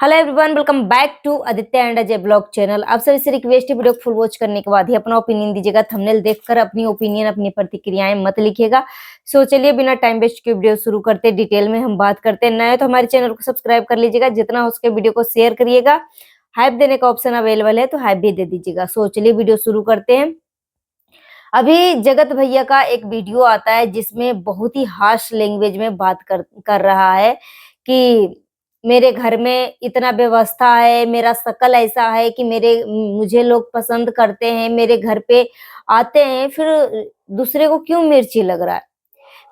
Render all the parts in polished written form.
Hello everyone, welcome back to Aditya and Ajay blog channel. आप सभी से रिक्वेस्ट है, वीडियो को फुल वॉच करने के बाद ही अपना ओपिनियन दीजिएगा। थंबनेल देखकर अपनी ओपिनियन, अपनी प्रतिक्रियाएं मत लिखिएगा। सो चलिए बिना टाइम वेस्ट के वीडियो शुरू करते, डिटेल में हम बात करते हैं। नए तो हमारे चैनल को सब्सक्राइब कर लीजिएगा, जितना हो सके वीडियो को शेयर करिएगा। हाइप देने का ऑप्शन अवेलेबल है तो हाइप भी दे दीजिएगा। सो चलिए वीडियो शुरू करते हैं। अभी जगत भैया का एक वीडियो आता है जिसमें बहुत ही हार्श लैंग्वेज में बात कर रहा है कि मेरे घर में इतना व्यवस्था है, मेरा शकल ऐसा है कि मुझे लोग पसंद करते हैं, मेरे घर पे आते हैं, फिर दूसरे को क्यों मिर्ची लग रहा है?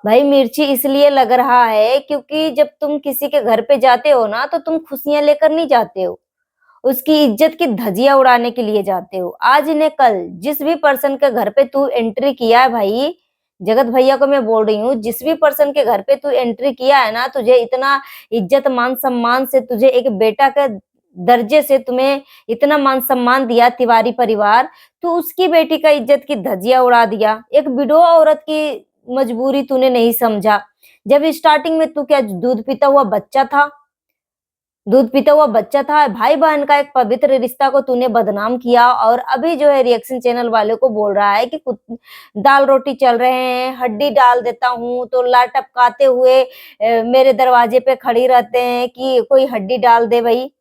भाई मिर्ची इसलिए लग रहा है क्योंकि जब तुम किसी के घर पे जाते हो ना, तो तुम खुशियां लेकर नहीं जाते हो, उसकी इज्जत की धज्जियां उड़ाने के लिए जाते हो। आज ने कल जिस भी पर्सन के घर पे तू एंट्री किया है, भाई जगत भैया को मैं बोल रही हूँ, जिस भी पर्सन के घर पे तू एंट्री किया है ना, तुझे इतना इज्जत मान सम्मान से, तुझे एक बेटा के दर्जे से तुम्हें इतना मान सम्मान दिया तिवारी परिवार, तो उसकी बेटी का इज्जत की धज्जियां उड़ा दिया। एक विडो औरत की मजबूरी तूने नहीं समझा। जब स्टार्टिंग में तू क्या दूध पीता हुआ बच्चा था, भाई बहन का एक पवित्र रिश्ता को तूने बदनाम किया। और अभी जो है रिएक्शन चैनल वाले को बोल रहा है कि दाल रोटी चल रहे हैं, हड्डी डाल देता हूँ तो ला टपकाते हुए मेरे दरवाजे पे खड़ी रहते हैं कि कोई हड्डी डाल दे। भाई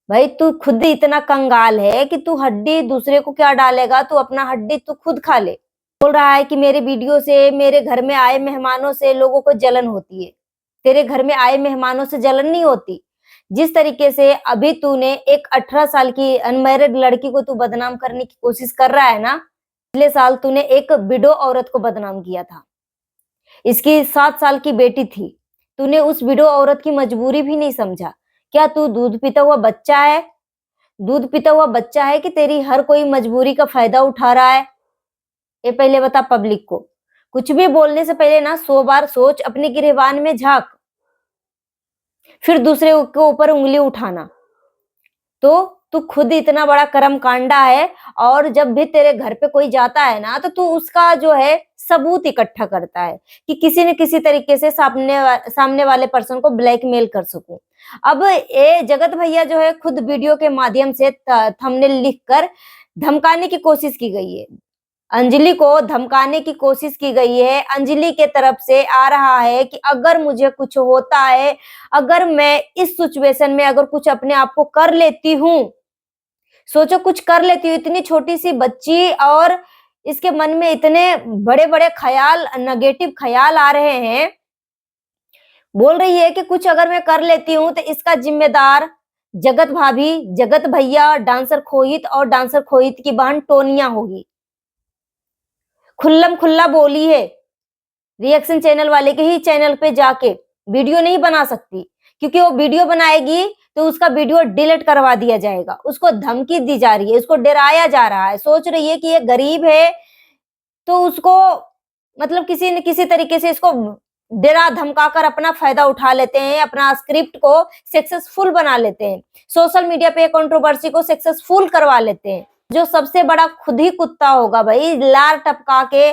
भाई तू खुद इतना कंगाल है कि तू हड्डी दूसरे को क्या डालेगा, तू अपना हड्डी तू खुद खा ले। बोल रहा है कि मेरे वीडियो से, मेरे घर में आए मेहमानों से लोगों को जलन होती है। तेरे घर में आए मेहमानों से जलन नहीं होती। जिस तरीके से अभी तूने एक 18 साल की अनमैरिड लड़की को तू बदनाम करने की कोशिश कर रहा है ना, पिछले साल तूने एक विडो औरत को बदनाम किया था। इसकी 7 साल की बेटी थी, तूने उस विडो औरत की मजबूरी भी नहीं समझा। क्या तू दूध पीता हुआ बच्चा है? कि तेरी हर कोई मजबूरी का फायदा उठा रहा है? ये पहले बता पब्लिक को। कुछ भी बोलने से पहले ना 100 बार सोच, अपने गिरेबान में झांक, फिर दूसरे के ऊपर उंगली उठाना। तो तू खुद इतना बड़ा कर्म कांडा है, और जब भी तेरे घर पे कोई जाता है ना, तो तू उसका जो है सबूत इकट्ठा करता है कि किसी न किसी तरीके से सामने वाले पर्सन को ब्लैकमेल कर सकूं। अब ये जगत भैया जो है खुद वीडियो के माध्यम से थंबनेल लिखकर धमकाने की कोशिश की गई है। अंजलि को धमकाने की कोशिश की गई है। अंजलि के तरफ से आ रहा है कि अगर मुझे कुछ होता है, अगर मैं इस सिचुएशन में अगर कुछ अपने आप को कर लेती हूँ, सोचो कुछ कर लेती हूँ, इतनी छोटी सी बच्ची और इसके मन में इतने बड़े बड़े ख्याल, नेगेटिव ख्याल आ रहे हैं। बोल रही है कि कुछ अगर मैं कर लेती हूँ तो इसका जिम्मेदार जगत भाभी, जगत भैया, डांसर खोहित और डांसर खोहित की बहन टोनिया होगी। खुल्लम खुल्ला बोली है। रिएक्शन चैनल वाले के ही चैनल पे जाके वीडियो नहीं बना सकती, क्योंकि वो वीडियो बनाएगी तो उसका वीडियो डिलीट करवा दिया जाएगा। उसको धमकी दी जा रही है, उसको डराया जा रहा है। सोच रही है कि ये गरीब है तो उसको मतलब किसी न किसी तरीके से इसको डरा धमका कर अपना फायदा उठा लेते हैं, अपना स्क्रिप्ट को सक्सेसफुल बना लेते हैं, सोशल मीडिया पे कंट्रोवर्सी को सक्सेसफुल करवा लेते हैं। जो सबसे बड़ा खुद ही कुत्ता होगा भाई, लार टपका के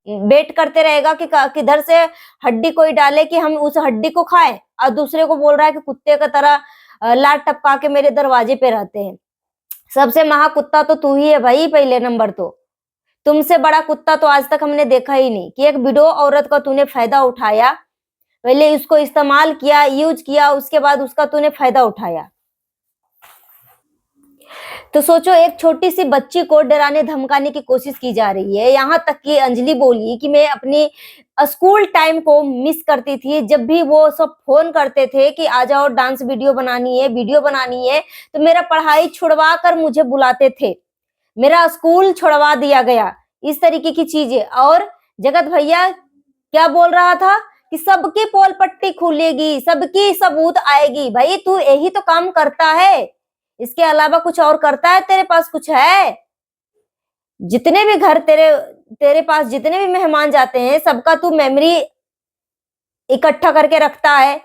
वेट करते रहेगा कि किधर से हड्डी कोई डाले कि हम उस हड्डी को खाएं, और दूसरे को बोल रहा है कि कुत्ते का तरह लार टपका के मेरे दरवाजे पे रहते हैं। सबसे महा कुत्ता तो तू ही है भाई। पहले नंबर तो तुमसे बड़ा कुत्ता तो आज तक हमने देखा ही नहीं कि एक विडो औरत का तूने फायदा उठाया, पहले इसको इस्तेमाल किया, यूज किया, उसके बाद उसका तूने फायदा उठाया। तो सोचो, एक छोटी सी बच्ची को डराने धमकाने की कोशिश की जा रही है। यहाँ तक कि अंजलि बोली कि मैं अपनी स्कूल टाइम को मिस करती थी, जब भी वो सब फोन करते थे कि आ जाओ डांस वीडियो बनानी है, तो मेरा पढ़ाई छुड़वा कर मुझे बुलाते थे, मेरा स्कूल छुड़वा दिया गया, इस तरीके की चीजें। और जगत भैया क्या बोल रहा था कि सबकी पोल पट्टी खुलेगी, सबकी सबूत आएगी। भाई तू यही तो काम करता है, इसके अलावा कुछ और करता है? तेरे पास कुछ है? जितने भी घर तेरे पास जितने भी मेहमान जाते हैं, सबका तू मेमोरी इकट्ठा करके रखता है,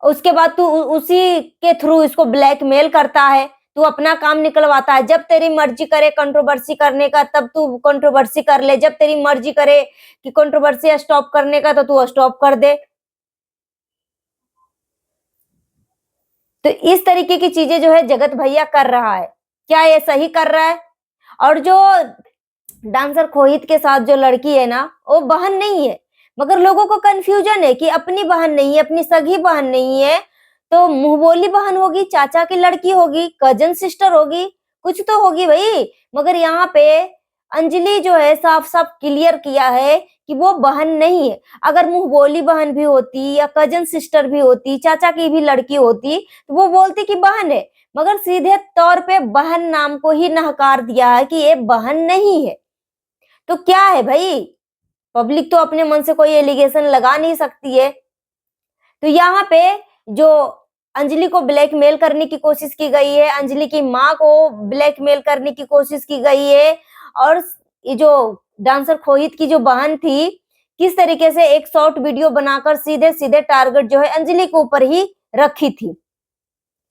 उसके बाद तू उसी के थ्रू इसको ब्लैकमेल करता है, तू अपना काम निकलवाता है। जब तेरी मर्जी करे कंट्रोवर्सी करने का तब तू कंट्रोवर्सी कर ले, जब तेरी मर्जी करे कि कंट्रोवर्सी स्टॉप करने का तो तू स्टॉप कर दे। तो इस तरीके की चीजें जो है जगत भैया कर रहा है, क्या ये सही कर रहा है? और जो डांसर खोहित के साथ जो लड़की है ना, वो बहन नहीं है, मगर लोगों को कंफ्यूजन है कि अपनी बहन नहीं है, अपनी सगी बहन नहीं है, तो मुंहबोली बहन होगी, चाचा की लड़की होगी, कजन सिस्टर होगी, कुछ तो होगी भाई। मगर यहाँ पे अंजलि जो है साफ साफ क्लियर किया है कि वो बहन नहीं है। अगर मुंहबोली बहन भी होती या कजन सिस्टर भी होती, चाचा की भी लड़की होती, तो वो बोलती कि बहन है, मगर सीधे तौर पे बहन नाम को ही नकार दिया है कि ये बहन नहीं है। तो क्या है भाई, पब्लिक तो अपने मन से कोई एलिगेशन लगा नहीं सकती है। तो यहाँ पे जो अंजलि को ब्लैकमेल करने की कोशिश की गई है, अंजलि की माँ को ब्लैकमेल करने की कोशिश की गई है, और ये जो डांसर खोहित की जो बहन थी, किस तरीके से एक शॉर्ट वीडियो बनाकर सीधे सीधे टारगेट जो है अंजलि के ऊपर ही रखी थी,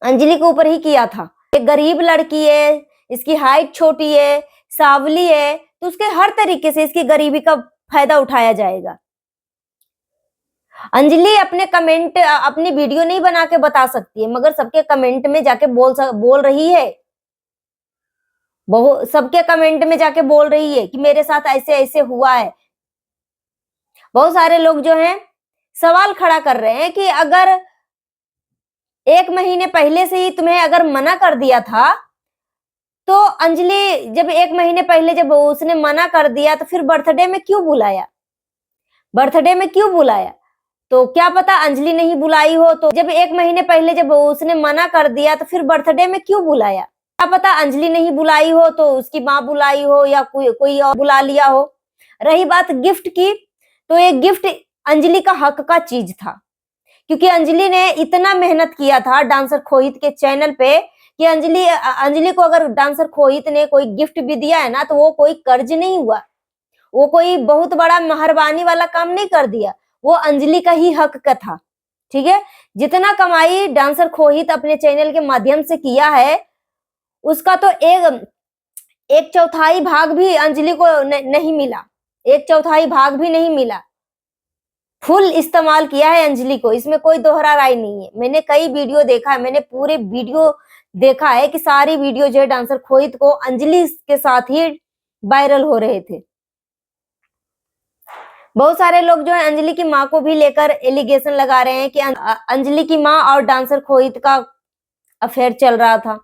अंजलि के ऊपर ही किया था। एक गरीब लड़की है, इसकी हाइट छोटी है, सांवली है, तो उसके हर तरीके से इसकी गरीबी का फायदा उठाया जाएगा। अंजलि अपने कमेंट अपनी वीडियो नहीं बना के बता सकती है, मगर सबके कमेंट में जाके बोल रही है, बहुत सबके कमेंट में जाके बोल रही है कि मेरे साथ ऐसे ऐसे हुआ है। बहुत सारे लोग जो हैं सवाल खड़ा कर रहे हैं कि अगर 1 महीने पहले से ही तुम्हें अगर मना कर दिया था, तो अंजलि जब 1 महीने पहले जब उसने मना कर दिया, तो फिर बर्थडे में क्यों बुलाया? बर्थडे में क्यों बुलाया? तो क्या पता अंजलि नहीं बुलाई हो, तो जब 1 महीने पहले जब उसने मना कर दिया, तो फिर बर्थडे में क्यों बुलाया? क्या पता अंजलि नहीं बुलाई हो, तो उसकी माँ बुलाई हो या कोई और बुला लिया हो। रही बात गिफ्ट की, तो ये गिफ्ट अंजलि का हक का चीज था, क्योंकि अंजलि ने इतना मेहनत किया था डांसर खोहित के चैनल पे कि अंजलि को अगर डांसर खोहित ने कोई गिफ्ट भी दिया है ना, तो वो कोई कर्ज नहीं हुआ, वो कोई बहुत बड़ा मेहरबानी वाला काम नहीं कर दिया, वो अंजलि का ही हक का था। ठीक है, जितना कमाई डांसर खोहित अपने चैनल के माध्यम से किया है, उसका तो एक चौथाई भाग भी अंजलि को नहीं मिला, एक चौथाई भाग भी नहीं मिला। फुल इस्तेमाल किया है अंजलि को, इसमें कोई दोहरा राय नहीं है। मैंने कई वीडियो देखा है, मैंने पूरे वीडियो देखा है कि सारी वीडियो जो है डांसर खोहित को अंजलि के साथ ही वायरल हो रहे थे। बहुत सारे लोग जो है अंजलि की माँ को भी लेकर एलिगेशन लगा रहे हैं कि अंजलि की माँ और डांसर खोहित का अफेयर चल रहा था।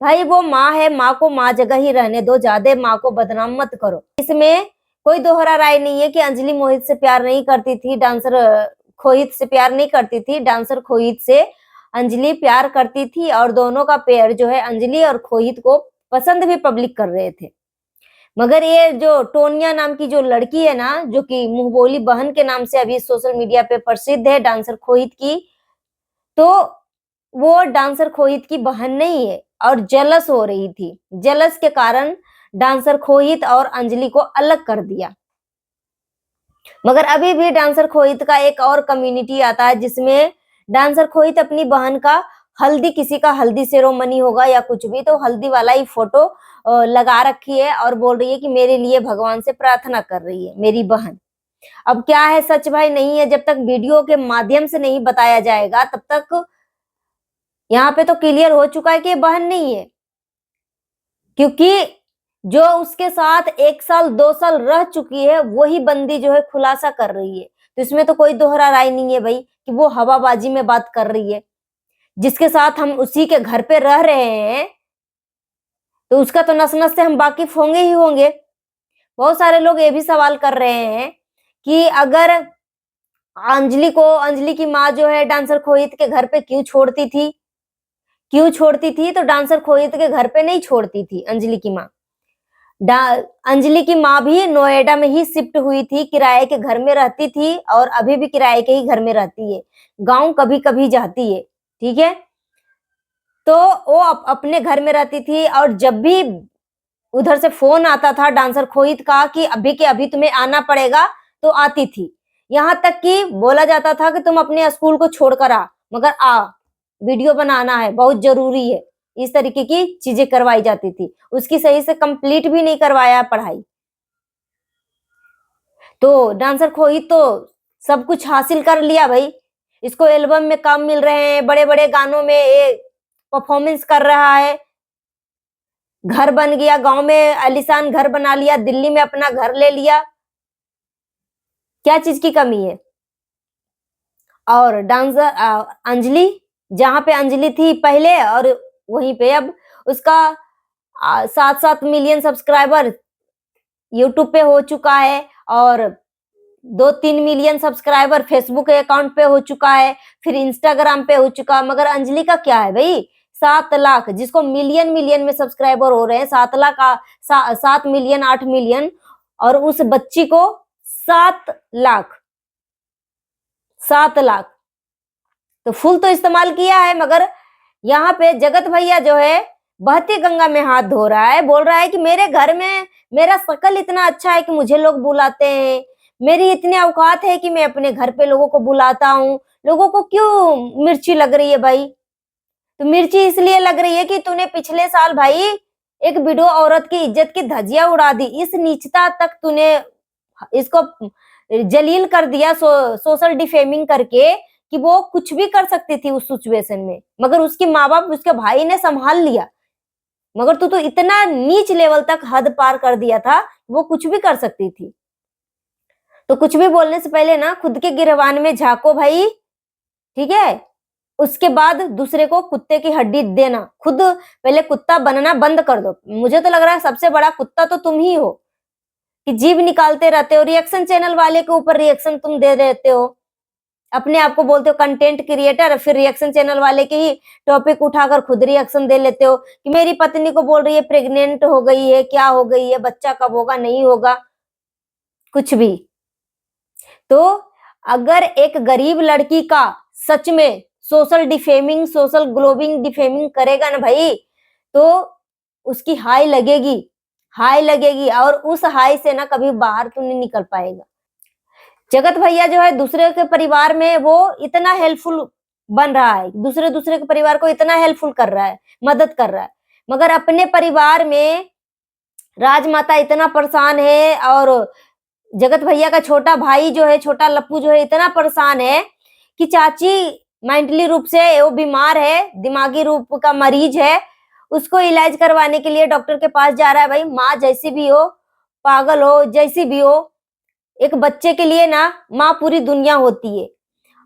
भाई वो माँ है, माँ को माँ जगह ही रहने दो, ज्यादा माँ को बदनाम मत करो। इसमें कोई दोहरा राय नहीं है कि अंजलि मोहित से प्यार नहीं करती थी, डांसर खोहित से प्यार नहीं करती थी, डांसर खोहित से अंजलि प्यार करती थी, और दोनों का पेयर जो है अंजलि और खोहित को पसंद भी पब्लिक कर रहे थे। मगर ये जो टोनिया नाम की जो लड़की है ना, जो कि मुंहबोली बहन के नाम से अभी सोशल मीडिया पे प्रसिद्ध है, डांसर खोहित की, तो वो डांसर खोहित की बहन नहीं है और जेलस हो रही थी। जेलस के कारण डांसर खोहित और अंजलि को अलग कर दिया। मगर अभी भी डांसर खोहित का एक और कम्युनिटी आता है, जिसमें डांसर खोहित अपनी बहन का हल्दी, किसी का हल्दी सेरोमनी होगा या कुछ भी, तो हल्दी वाला ही फोटो लगा रखी है और बोल रही है कि मेरे लिए भगवान से प्रार्थना कर रही है मेरी बहन। अब क्या है सच भाई नहीं है, जब तक वीडियो के माध्यम से नहीं बताया जाएगा, तब तक यहाँ पे तो क्लियर हो चुका है कि ये बहन नहीं है, क्योंकि जो उसके साथ 1 साल 2 साल रह चुकी है, वही बंदी जो है खुलासा कर रही है। तो इसमें तो कोई दोहरा राय नहीं है भाई कि वो हवाबाजी में बात कर रही है। जिसके साथ हम उसी के घर पे रह रहे हैं, तो उसका तो नस नस से हम वाकिफ होंगे ही होंगे। बहुत सारे लोग ये भी सवाल कर रहे हैं कि अगर अंजलि की माँ जो है डांसर खोहित के घर पे क्यों छोड़ती थी, तो डांसर खोहित के घर पे नहीं छोड़ती थी अंजलि की माँ। अंजलि की माँ भी नोएडा में ही शिफ्ट हुई थी, किराए के घर में रहती थी और अभी भी किराए के ही घर में रहती है, गांव कभी कभी जाती है। ठीक है, तो वो अपने घर में रहती थी, और जब भी उधर से फोन आता था डांसर खोहित का कि अभी के अभी तुम्हें आना पड़ेगा, तो आती थी। यहाँ तक कि बोला जाता था कि तुम अपने स्कूल को छोड़कर आ, मगर वीडियो बनाना है, बहुत जरूरी है। इस तरीके की चीजें करवाई जाती थी। उसकी सही से कंप्लीट भी नहीं करवाया पढ़ाई। तो डांसर खोहित तो सब कुछ हासिल कर लिया भाई, इसको एल्बम में काम मिल रहे हैं, बड़े बड़े गानों में ये परफॉर्मेंस कर रहा है, घर बन गया, गांव में आलीशान घर बना लिया, दिल्ली में अपना घर ले लिया, क्या चीज की कमी है। और डांसर अंजलि, जहां पे अंजलि थी पहले और वहीं पे अब उसका 7-7 मिलियन सब्सक्राइबर यूट्यूब पे हो चुका है और 2-3 मिलियन सब्सक्राइबर फेसबुक अकाउंट पे हो चुका है, फिर इंस्टाग्राम पे हो चुका। मगर अंजलि का क्या है भाई, 7 लाख, जिसको मिलियन मिलियन में सब्सक्राइबर हो रहे हैं, 7 लाख 7 मिलियन 8 मिलियन, और उस बच्ची को 7 लाख तो फुल तो इस्तेमाल किया है। मगर यहाँ पे जगत भैया जो है बहती गंगा में हाथ धो रहा है, बोल रहा है कि मेरे घर में मेरा शकल इतना अच्छा है कि मुझे लोग बुलाते हैं, मेरी इतनी औकात है कि मैं अपने घर पे लोगों को बुलाता हूँ। लोगों को क्यों मिर्ची लग रही है भाई? तो मिर्ची इसलिए लग रही है कि तूने पिछले साल भाई एक विडो औरत की इज्जत की धज्जियां उड़ा दी, इस नीचता तक तूने इसको जलील कर दिया, सोशल डिफेमिंग करके, कि वो कुछ भी कर सकती थी उस सिचुएशन में, मगर उसके माँ बाप, उसके भाई ने संभाल लिया। मगर तू तो इतना नीच लेवल तक हद पार कर दिया था, वो कुछ भी कर सकती थी। तो कुछ भी बोलने से पहले ना खुद के गिरबान में झांको भाई, ठीक है? उसके बाद दूसरे को कुत्ते की हड्डी देना, खुद पहले कुत्ता बनना बंद कर दो। मुझे तो लग रहा है सबसे बड़ा कुत्ता तो तुम ही हो, कि जीभ निकालते रहते हो, रिएक्शन चैनल वाले के ऊपर रिएक्शन तुम दे देते हो, अपने आप को बोलते हो कंटेंट क्रिएटर, फिर रिएक्शन चैनल वाले के ही टॉपिक उठाकर खुद रिएक्शन दे लेते हो कि मेरी पत्नी को बोल रही है प्रेग्नेंट हो गई है, क्या हो गई है, बच्चा कब होगा, नहीं होगा, कुछ भी। तो अगर एक गरीब लड़की का सच में सोशल डिफेमिंग, सोशल ग्लोबिंग डिफेमिंग करेगा ना भाई, तो उसकी हाई लगेगी और उस हाई से ना कभी बाहर तो नहीं निकल पाएगा। जगत भैया जो है दूसरे के परिवार में वो इतना हेल्पफुल बन रहा है, दूसरे के परिवार को इतना हेल्पफुल कर रहा है, मदद कर रहा है, मगर अपने परिवार में राजमाता इतना परेशान है, और जगत भैया का छोटा भाई जो है, छोटा लप्पू जो है, इतना परेशान है कि चाची मेंटली रूप से वो बीमार है, दिमागी रूप का मरीज है, उसको इलाज करवाने के लिए डॉक्टर के पास जा रहा है। भाई माँ जैसी भी हो, पागल हो, जैसी भी हो, एक बच्चे के लिए ना माँ पूरी दुनिया होती है,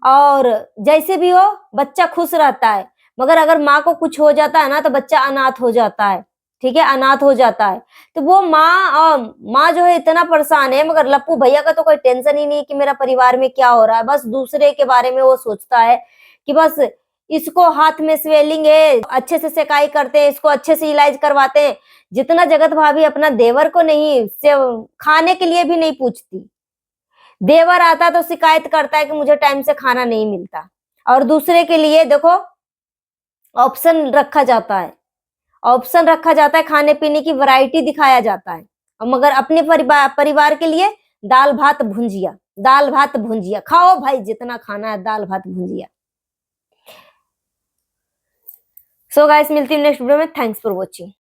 और जैसे भी हो बच्चा खुश रहता है। मगर अगर माँ को कुछ हो जाता है ना तो बच्चा अनाथ हो जाता है, ठीक है, अनाथ हो जाता है। तो वो माँ जो है इतना परेशान है, मगर लप्पू भैया का तो कोई टेंशन ही नहीं कि मेरा परिवार में क्या हो रहा है, बस दूसरे के बारे में वो सोचता है कि बस इसको हाथ में स्वेलिंग है, अच्छे से सेकाई करते हैं, इसको अच्छे से इलाज करवाते हैं। जितना जगत भाभी अपना देवर को नहीं से खाने के लिए भी नहीं पूछती, देवर आता तो शिकायत करता है कि मुझे टाइम से खाना नहीं मिलता, और दूसरे के लिए देखो ऑप्शन रखा जाता है, खाने पीने की वैरायटी दिखाया जाता है, और मगर अपने परिवार के लिए दाल भात भुंजिया खाओ भाई, जितना खाना है दाल भात भुंजिया। सो गाइस, मिलती हूँ नेक्स्ट वीडियो में। Thanks for watching.